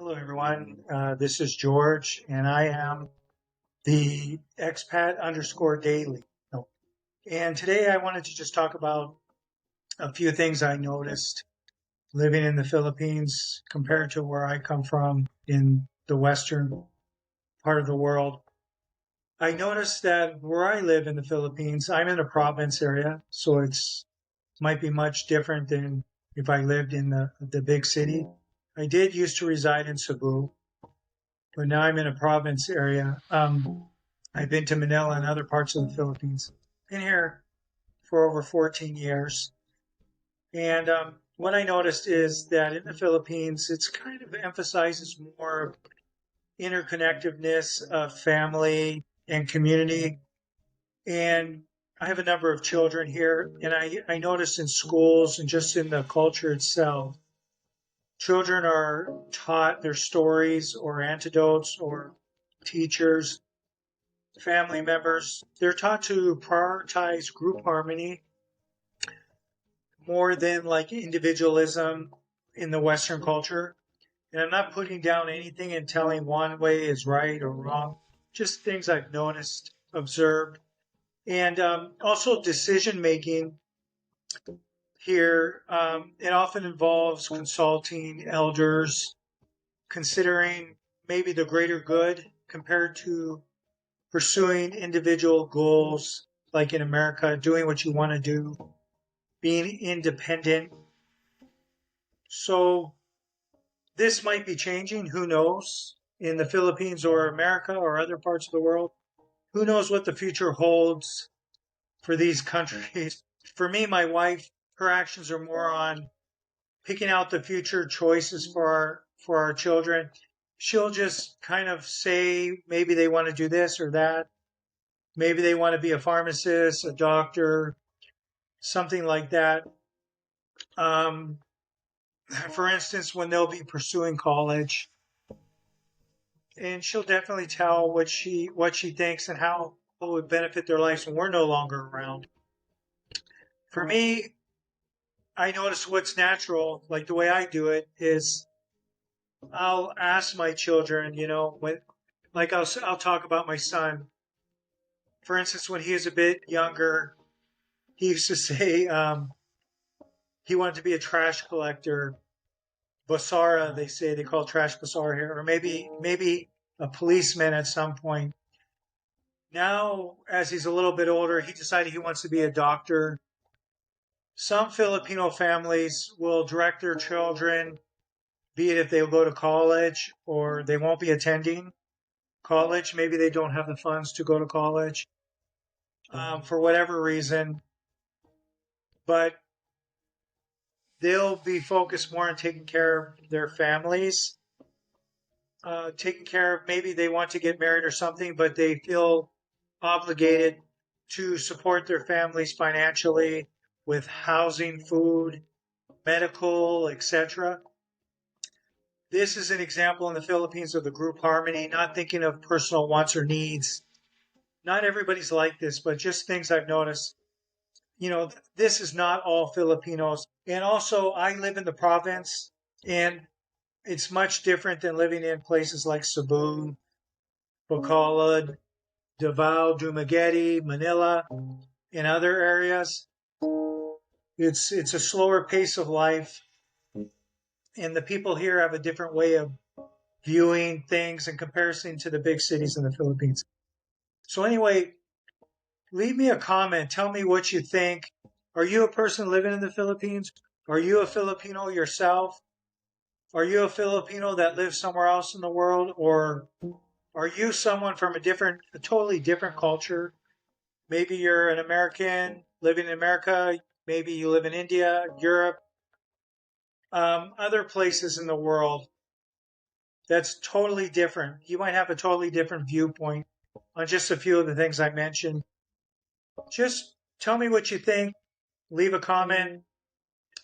Hello, everyone. This is George, and I am the expat underscore daily. No. And today I wanted to just talk about a few things I noticed living in the Philippines compared to where I come from in the western part of the world. I noticed that where I live in the Philippines, I'm in a province area, so it's might be much different than if I lived in the big city. I did used to reside in Cebu, but now I'm in a province area. I've been to Manila and other parts of the Philippines. Been here for over 14 years. And what I noticed is that in the Philippines, it's kind of emphasizes more interconnectedness of family and community. And I have a number of children here, and I noticed in schools and just in the culture itself, children are taught their stories or anecdotes or teachers family members, they're taught to prioritize group harmony more than like individualism in the Western culture. And I'm not putting down anything and telling one way is right or wrong, just things I've noticed, observed. And also decision making here, it often involves consulting elders, considering maybe the greater good compared to pursuing individual goals, like in America, doing what you want to do, being independent. So this might be changing. Who knows? In the Philippines or America or other parts of the world, who knows what the future holds for these countries? For me, my wife, her actions are more on picking out the future choices for our children. She'll just kind of say maybe they want to do this or that. Maybe they want to be a pharmacist, a doctor, something like that. Um, for instance, when they'll be pursuing college, and she'll definitely tell what she thinks and how it would benefit their lives when we're no longer around. For me, I notice what's natural, like the way I do it, is I'll ask my children, like I'll talk about my son. For instance, when he was a bit younger, he used to say he wanted to be a trash collector. Basara, they say they call trash basara here, or maybe a policeman at some point. Now, as he's a little bit older, he decided he wants to be a doctor. Some Filipino families will direct their children, be it if they'll go to college or they won't be attending college. Maybe they don't have the funds to go to college for whatever reason, but they'll be focused more on taking care of their families, taking care of maybe they want to get married or something, but they feel obligated to support their families financially with housing, food, medical, etc. This is an example in the Philippines of the group harmony, not thinking of personal wants or needs. Not everybody's like this, but just things I've noticed. This is not all Filipinos. And also, I live in the province, and it's much different than living in places like Cebu, Bacolod, Davao, Dumaguete, Manila, and other areas. It's a slower pace of life, and the people here have a different way of viewing things in comparison to the big cities in the Philippines. So anyway, leave me a comment. Tell me what you think. Are you a person living in the Philippines? Are you a Filipino yourself? Are you a Filipino that lives somewhere else in the world? Or are you someone from a totally different culture? Maybe you're an American living in America. Maybe you live in India, Europe, other places in the world that's totally different. You might have a totally different viewpoint on just a few of the things I mentioned. Just tell me what you think. Leave a comment.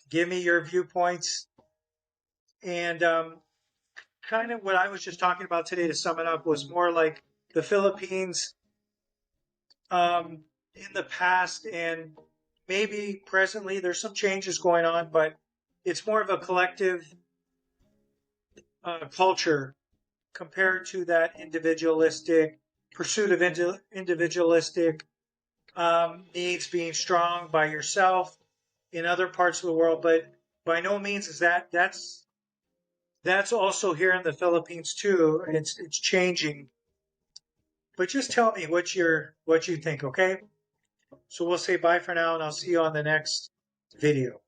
Give me your viewpoints. And kind of what I was just talking about today to sum it up was more like the Philippines in the past and maybe presently there's some changes going on, but it's more of a collective culture compared to that individualistic pursuit of individualistic needs being strong by yourself in other parts of the world. But by no means is that's also here in the Philippines too. It's changing. But just tell me what you think, okay? So we'll say bye for now, and I'll see you on the next video.